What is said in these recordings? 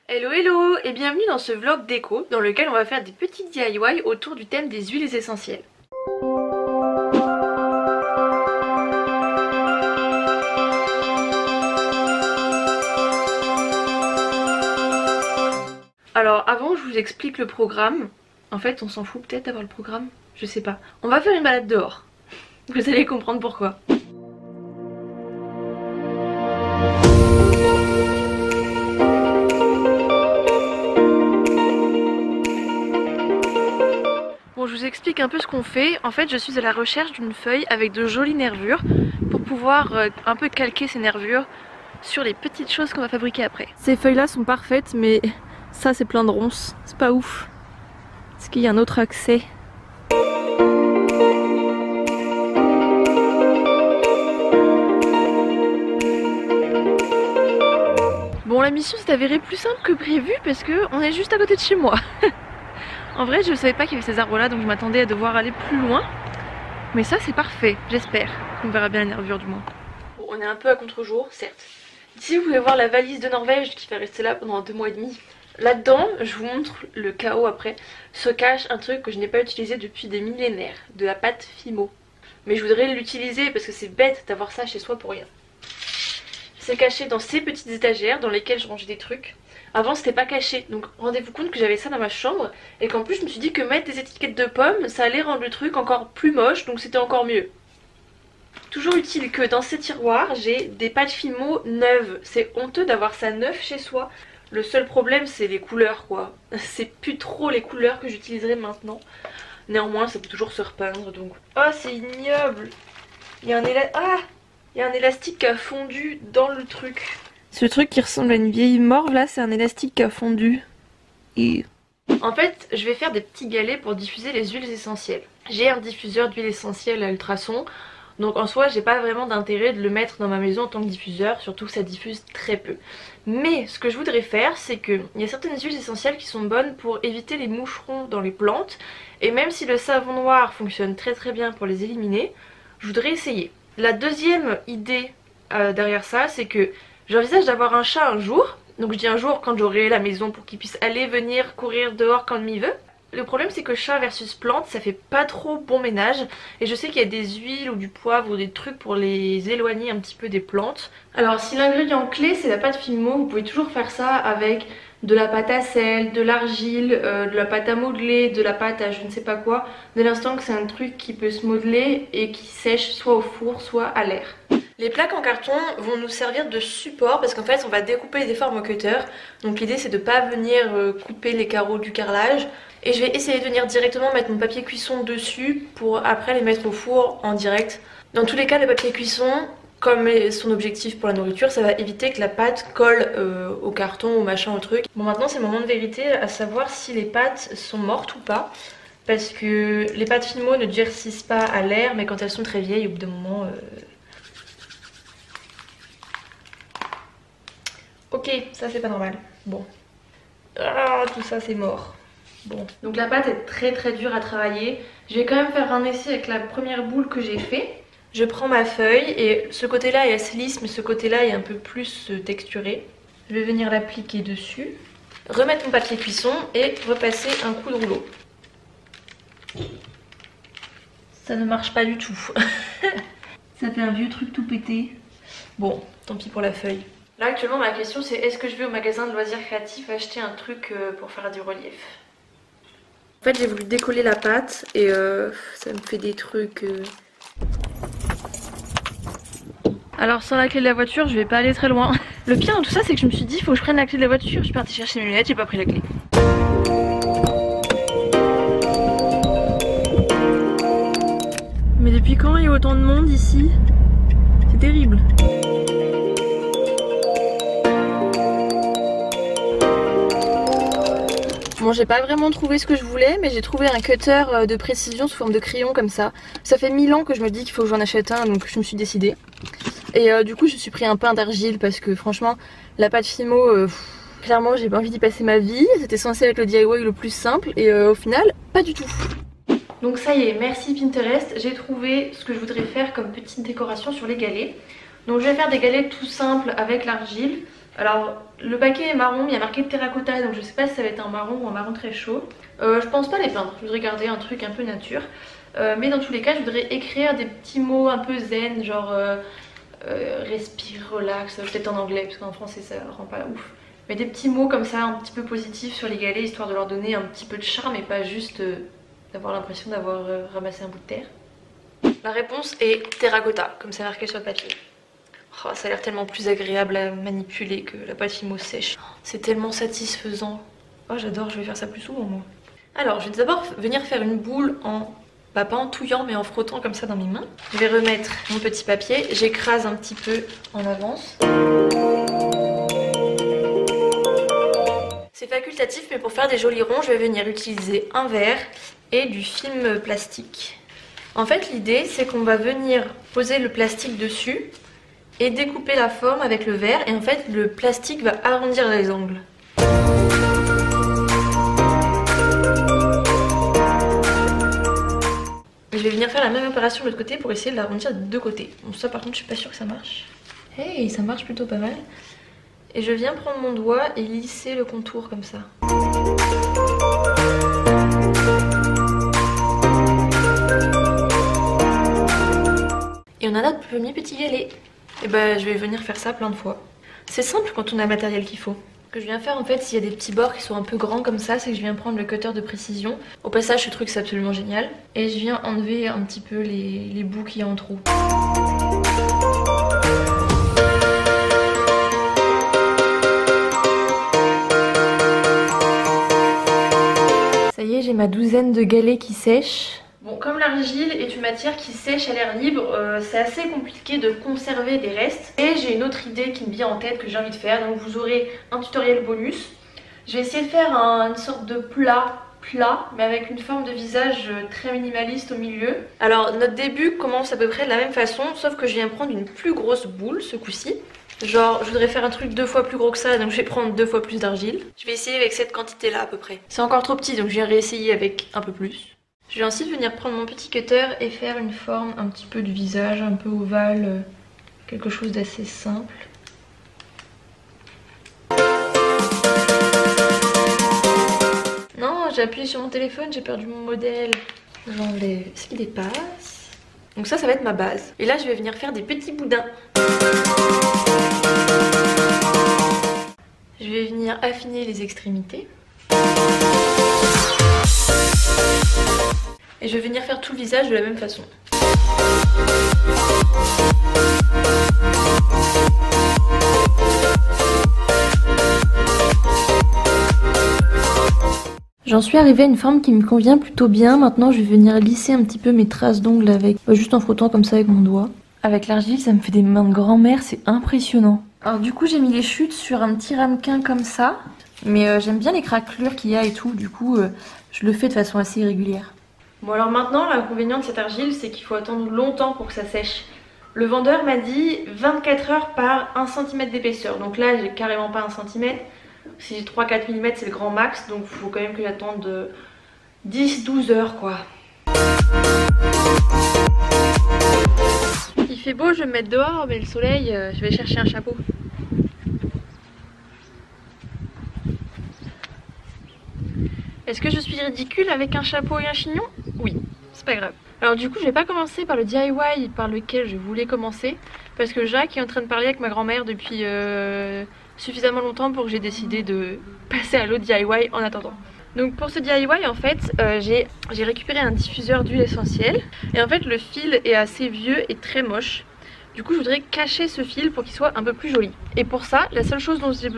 Hello hello et bienvenue dans ce vlog déco dans lequel on va faire des petits DIY autour du thème des huiles essentielles. Alors avant je vous explique le programme. En fait on s'en fout peut-être d'avoir le programme, je sais pas. On va faire une balade dehors. Vous allez comprendre pourquoi. Bon, je vous explique un peu ce qu'on fait. En fait je suis à la recherche d'une feuille avec de jolies nervures pour pouvoir un peu calquer ces nervures sur les petites choses qu'on va fabriquer après. Ces feuilles là sont parfaites mais ça c'est plein de ronces, c'est pas ouf. Est-ce qu'il y a un autre accès ? Bon, la mission s'est avérée plus simple que prévu parce que on est juste à côté de chez moi. En vrai je ne savais pas qu'il y avait ces arbres là donc je m'attendais à devoir aller plus loin. Mais ça c'est parfait, j'espère. On verra bien la nervure du moins. Bon, on est un peu à contre-jour, certes. Ici vous pouvez voir la valise de Norvège qui va rester là pendant 2 mois et demi. Là-dedans, je vous montre le chaos après, se cache un truc que je n'ai pas utilisé depuis des millénaires, de la pâte Fimo. Mais je voudrais l'utiliser parce que c'est bête d'avoir ça chez soi pour rien. C'est caché dans ces petites étagères dans lesquelles je rangeais des trucs. Avant c'était pas caché, donc rendez-vous compte que j'avais ça dans ma chambre et qu'en plus je me suis dit que mettre des étiquettes de pommes ça allait rendre le truc encore plus moche, donc c'était encore mieux. Toujours utile que dans ces tiroirs j'ai des pâtes Fimo neuves. C'est honteux d'avoir ça neuf chez soi. Le seul problème c'est les couleurs quoi. C'est plus trop les couleurs que j'utiliserai maintenant. Néanmoins ça peut toujours se repeindre donc. Oh c'est ignoble. Il y a un élastique qui a fondu dans le truc. Ce truc qui ressemble à une vieille morve là, c'est un élastique qui a fondu. Et... En fait, je vais faire des petits galets pour diffuser les huiles essentielles. J'ai un diffuseur d'huile essentielle à ultrasons. Donc en soi, j'ai pas vraiment d'intérêt de le mettre dans ma maison en tant que diffuseur, surtout que ça diffuse très peu. Mais ce que je voudrais faire, c'est qu'il y a certaines huiles essentielles qui sont bonnes pour éviter les moucherons dans les plantes. Et même si le savon noir fonctionne très bien pour les éliminer, je voudrais essayer. La deuxième idée derrière ça, c'est que j'envisage d'avoir un chat un jour. Donc je dis un jour quand j'aurai la maison pour qu'il puisse aller, venir, courir dehors quand il veut. Le problème c'est que chat versus plante ça fait pas trop bon ménage. Et je sais qu'il y a des huiles ou du poivre ou des trucs pour les éloigner un petit peu des plantes. Alors si l'ingrédient clé c'est la pâte Fimo, vous pouvez toujours faire ça avec de la pâte à sel, de l'argile, de la pâte à modeler, de la pâte à je ne sais pas quoi. Dès l'instant que c'est un truc qui peut se modeler et qui sèche soit au four soit à l'air. Les plaques en carton vont nous servir de support parce qu'en fait on va découper les déformes au cutter. Donc l'idée c'est de pas venir couper les carreaux du carrelage. Et je vais essayer de venir directement mettre mon papier cuisson dessus pour après les mettre au four en direct. Dans tous les cas le papier cuisson, comme son objectif pour la nourriture, ça va éviter que la pâte colle au carton, au machin, au truc. Bon maintenant c'est le moment de vérité à savoir si les pâtes sont mortes ou pas. Parce que les pâtes Fimo ne durcissent pas à l'air mais quand elles sont très vieilles au bout d'un moment... Ok, ça c'est pas normal. Bon. Ah, tout ça c'est mort. Bon. Donc la pâte est très dure à travailler. Je vais quand même faire un essai avec la première boule que j'ai fait. Je prends ma feuille et ce côté là est assez lisse mais ce côté là est un peu plus texturé. Je vais venir l'appliquer dessus. Remettre mon papier cuisson et repasser un coup de rouleau. Ça ne marche pas du tout. Ça fait un vieux truc tout pété. Bon, tant pis pour la feuille. Là actuellement ma question c'est est-ce que je vais au magasin de loisirs créatifs acheter un truc pour faire du relief. En fait j'ai voulu décoller la pâte et ça me fait des trucs... Alors sans la clé de la voiture je vais pas aller très loin. Le pire dans tout ça c'est que je me suis dit faut que je prenne la clé de la voiture. Je suis partie chercher mes lunettes, j'ai pas pris la clé. Mais depuis quand il y a autant de monde ici? C'est terrible. Bon j'ai pas vraiment trouvé ce que je voulais mais j'ai trouvé un cutter de précision sous forme de crayon comme ça. Ça fait 1000 ans que je me dis qu'il faut que j'en achète un donc je me suis décidée. Et du coup je me suis pris un pain d'argile parce que franchement la pâte Fimo clairement j'ai pas envie d'y passer ma vie. C'était censé être le DIY le plus simple et au final pas du tout. Donc ça y est, merci Pinterest, j'ai trouvé ce que je voudrais faire comme petite décoration sur les galets. Donc je vais faire des galets tout simples avec l'argile. Alors le paquet est marron, mais il y a marqué terracotta, donc je sais pas si ça va être un marron ou un marron très chaud. Je pense pas les peindre, je voudrais garder un truc un peu nature. Mais dans tous les cas je voudrais écrire des petits mots un peu zen, genre respire, relax, peut-être en anglais parce qu'en français ça rend pas ouf. Mais des petits mots comme ça un petit peu positifs sur les galets, histoire de leur donner un petit peu de charme et pas juste d'avoir l'impression d'avoir ramassé un bout de terre. La réponse est terracotta, comme c'est marqué sur le papier. Oh, ça a l'air tellement plus agréable à manipuler que la pâte Fimo sèche. C'est tellement satisfaisant. Oh j'adore, je vais faire ça plus souvent moi. Alors je vais d'abord venir faire une boule en... Bah, pas en touillant mais en frottant comme ça dans mes mains. Je vais remettre mon petit papier, j'écrase un petit peu en avance. C'est facultatif mais pour faire des jolis ronds je vais venir utiliser un verre et du film plastique. En fait l'idée c'est qu'on va venir poser le plastique dessus et découper la forme avec le verre et en fait le plastique va arrondir les angles. Je vais venir faire la même opération de l'autre côté pour essayer de l'arrondir des deux côtés. Bon ça par contre je suis pas sûre que ça marche. Hey, ça marche plutôt pas mal. Et je viens prendre mon doigt et lisser le contour comme ça. Et on a notre premier petit galet. Et bah je vais venir faire ça plein de fois. C'est simple quand on a le matériel qu'il faut. Ce que je viens faire en fait, s'il y a des petits bords qui sont un peu grands comme ça, c'est que je viens prendre le cutter de précision. Au passage ce truc c'est absolument génial. Et je viens enlever un petit peu les bouts qu'il y a en trop. Ça y est, j'ai ma douzaine de galets qui sèchent. Bon, comme l'argile est une matière qui sèche à l'air libre, c'est assez compliqué de conserver des restes. Et j'ai une autre idée qui me vient en tête que j'ai envie de faire, donc vous aurez un tutoriel bonus. Je vais essayer de faire une sorte de plat, mais avec une forme de visage très minimaliste au milieu. Alors notre début commence à peu près de la même façon, sauf que je viens prendre une plus grosse boule ce coup-ci. Genre je voudrais faire un truc 2 fois plus gros que ça, donc je vais prendre 2 fois plus d'argile. Je vais essayer avec cette quantité là à peu près. C'est encore trop petit donc je viens réessayer avec un peu plus. Je vais ensuite venir prendre mon petit cutter et faire une forme un petit peu du visage, un peu ovale, quelque chose d'assez simple. Non, j'ai appuyé sur mon téléphone, j'ai perdu mon modèle. J'enlève ce qui dépasse. Donc ça va être ma base. Et là je vais venir faire des petits boudins. Je vais venir affiner les extrémités. Et je vais venir faire tout le visage de la même façon. J'en suis arrivée à une forme qui me convient plutôt bien. Maintenant je vais venir lisser un petit peu mes traces d'ongles avec, juste en frottant comme ça avec mon doigt. Avec l'argile ça me fait des mains de grand-mère, c'est impressionnant. Alors du coup j'ai mis les chutes sur un petit ramequin comme ça. Mais j'aime bien les craquelures qu'il y a et tout, du coup je le fais de façon assez irrégulière. Bon alors maintenant l'inconvénient de cette argile c'est qu'il faut attendre longtemps pour que ça sèche. Le vendeur m'a dit 24 heures par 1 cm d'épaisseur. Donc là j'ai carrément pas 1 cm. Si j'ai 3-4 mm c'est le grand max. Donc il faut quand même que j'attende 10-12 heures quoi. Il fait beau, je vais me mettre dehors mais le soleil, je vais chercher un chapeau. Est-ce que je suis ridicule avec un chapeau et un chignon? Oui, c'est pas grave. Alors du coup je vais pas commencer par le DIY par lequel je voulais commencer, parce que Jacques est en train de parler avec ma grand-mère depuis suffisamment longtemps pour que j'ai décidé de passer à l'autre DIY en attendant. Donc pour ce DIY en fait j'ai récupéré un diffuseur d'huile essentielle et en fait le fil est assez vieux et très moche. Du coup je voudrais cacher ce fil pour qu'il soit un peu plus joli. Et pour ça la seule chose dont j'ai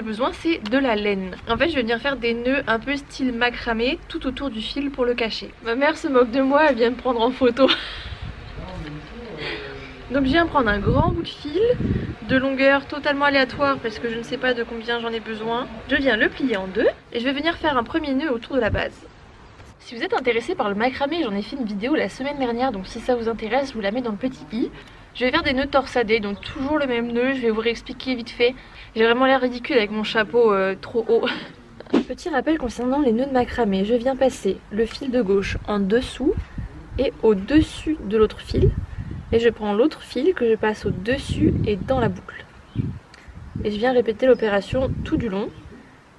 besoin... c'est de la laine. En fait je vais venir faire des nœuds un peu style macramé tout autour du fil pour le cacher. Ma mère se moque de moi, elle vient me prendre en photo. Donc je viens prendre un grand bout de fil de longueur totalement aléatoire parce que je ne sais pas de combien j'en ai besoin. Je viens le plier en deux et je vais venir faire un premier nœud autour de la base. Si vous êtes intéressé par le macramé, j'en ai fait une vidéo la semaine dernière, donc si ça vous intéresse, je vous la mets dans le petit i. Je vais faire des nœuds torsadés, donc toujours le même nœud, je vais vous réexpliquer vite fait. J'ai vraiment l'air ridicule avec mon chapeau trop haut. Petit rappel concernant les nœuds de macramé, je viens passer le fil de gauche en dessous et au-dessus de l'autre fil. Et je prends l'autre fil que je passe au-dessus et dans la boucle. Et je viens répéter l'opération tout du long.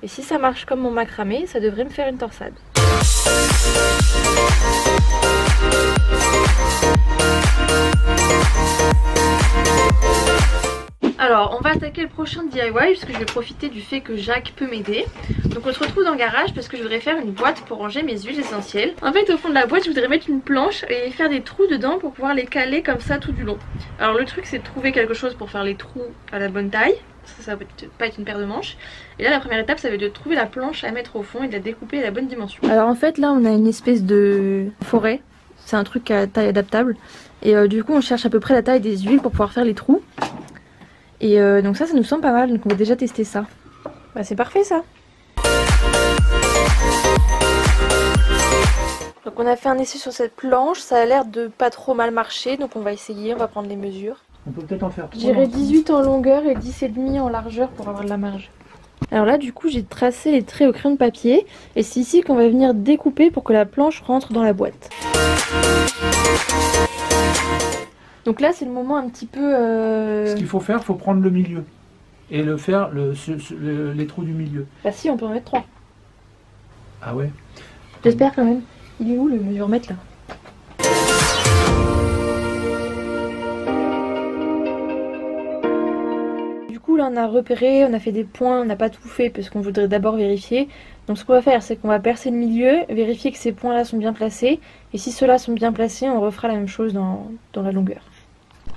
Et si ça marche comme mon macramé, ça devrait me faire une torsade. Alors on va attaquer le prochain DIY puisque je vais profiter du fait que Jacques peut m'aider. Donc on se retrouve dans le garage parce que je voudrais faire une boîte pour ranger mes huiles essentielles. En fait au fond de la boîte je voudrais mettre une planche et faire des trous dedans pour pouvoir les caler comme ça tout du long. Alors le truc c'est de trouver quelque chose pour faire les trous à la bonne taille. Ça va pas être une paire de manches. Et là la première étape ça va être de trouver la planche à mettre au fond et de la découper à la bonne dimension. Alors en fait là on a une espèce de forêt. C'est un truc à taille adaptable. Et du coup on cherche à peu près la taille des huiles pour pouvoir faire les trous. Et donc ça nous semble pas mal, donc on va déjà tester ça. Bah c'est parfait ça. Donc on a fait un essai sur cette planche, ça a l'air de pas trop mal marcher, donc on va essayer, on va prendre les mesures. On peut peut-être en faire 3. J'irai 18 en longueur et 10,5 en largeur pour avoir de la marge. Alors là du coup j'ai tracé les traits au crayon de papier et c'est ici qu'on va venir découper pour que la planche rentre dans la boîte. Donc là c'est le moment un petit peu... Ce qu'il faut faire, il faut prendre le milieu et le faire les trous du milieu. Bah si, on peut en mettre 3. Ah ouais. J'espère quand même. Il est où le mesuremètre là? Du coup là on a repéré, on a fait des points, on n'a pas tout fait parce qu'on voudrait d'abord vérifier. Donc ce qu'on va faire c'est qu'on va percer le milieu, vérifier que ces points là sont bien placés. Et si ceux-là sont bien placés, on refera la même chose dans la longueur.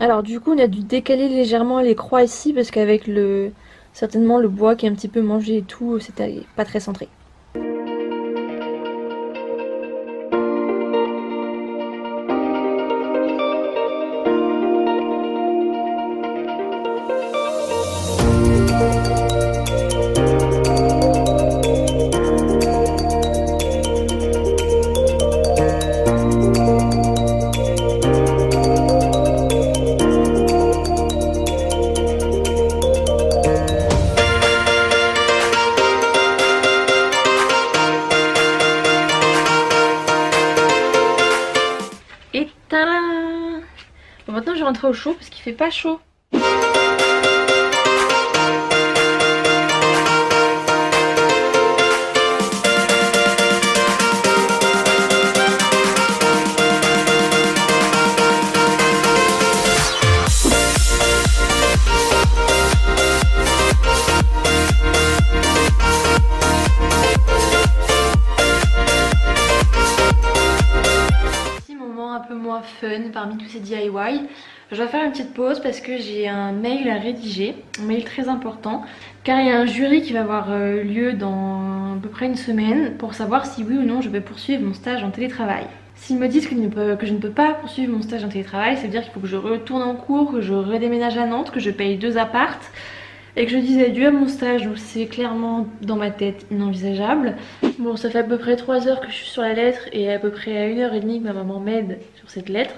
Alors du coup on a dû décaler légèrement les croix ici parce qu'avec certainement le bois qui est un petit peu mangé et tout, c'était pas très centré. Bon, maintenant je vais rentrer au chaud parce qu'il fait pas chaud. Fun parmi tous ces DIY. Je vais faire une petite pause parce que j'ai un mail à rédiger, un mail très important, car il y a un jury qui va avoir lieu dans à peu près une semaine pour savoir si oui ou non je vais poursuivre mon stage en télétravail. S'ils me disent que je ne peux pas poursuivre mon stage en télétravail, ça veut dire qu'il faut que je retourne en cours, que je redéménage à Nantes, que je paye 2 apparts et que je dise adieu à mon stage, donc c'est clairement dans ma tête inenvisageable. Bon, ça fait à peu près 3 heures que je suis sur la lettre et à peu près à 1h30 que ma maman m'aide sur cette lettre.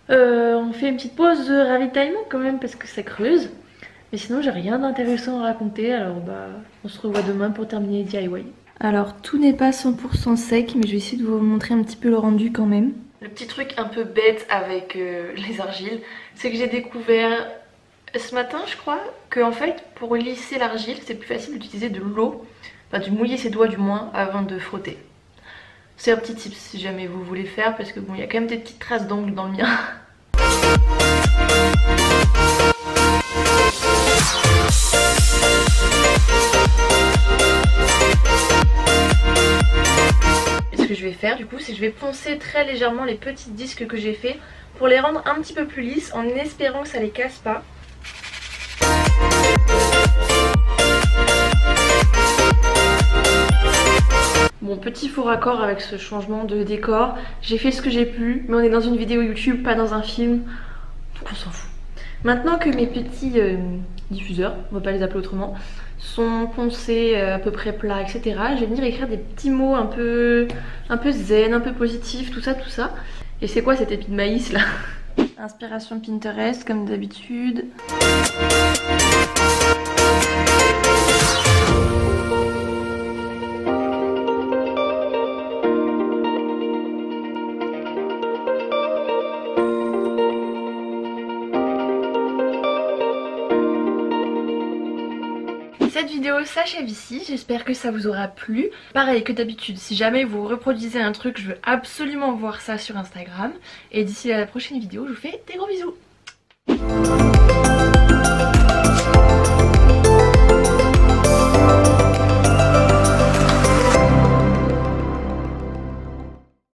On fait une petite pause de ravitaillement quand même parce que ça creuse. Mais sinon j'ai rien d'intéressant à raconter, alors bah on se revoit demain pour terminer les DIY. Alors tout n'est pas 100% sec, mais je vais essayer de vous montrer un petit peu le rendu quand même. Le petit truc un peu bête avec les argiles, c'est que j'ai découvert ce matin je crois que en fait pour lisser l'argile c'est plus facile d'utiliser de l'eau, enfin de mouiller ses doigts du moins avant de frotter. C'est un petit tip si jamais vous voulez faire parce que bon il y a quand même des petites traces d'ongles dans le mien. Et ce que je vais faire du coup c'est que je vais poncer très légèrement les petits disques que j'ai fait pour les rendre un petit peu plus lisses en espérant que ça les casse pas. Bon, petit faux raccord avec ce changement de décor, j'ai fait ce que j'ai pu, mais on est dans une vidéo YouTube, pas dans un film, donc on s'en fout. Maintenant que mes petits diffuseurs, on va pas les appeler autrement, sont poncés à peu près plats, etc. Je vais venir écrire des petits mots un peu zen, un peu positifs, tout ça, tout ça. Et c'est quoi cet épi de maïs là? Inspiration Pinterest comme d'habitude. Cette vidéo s'achève ici, j'espère que ça vous aura plu. Pareil que d'habitude, si jamais vous reproduisez un truc, je veux absolument voir ça sur Instagram. Et d'ici à la prochaine vidéo, je vous fais des gros bisous.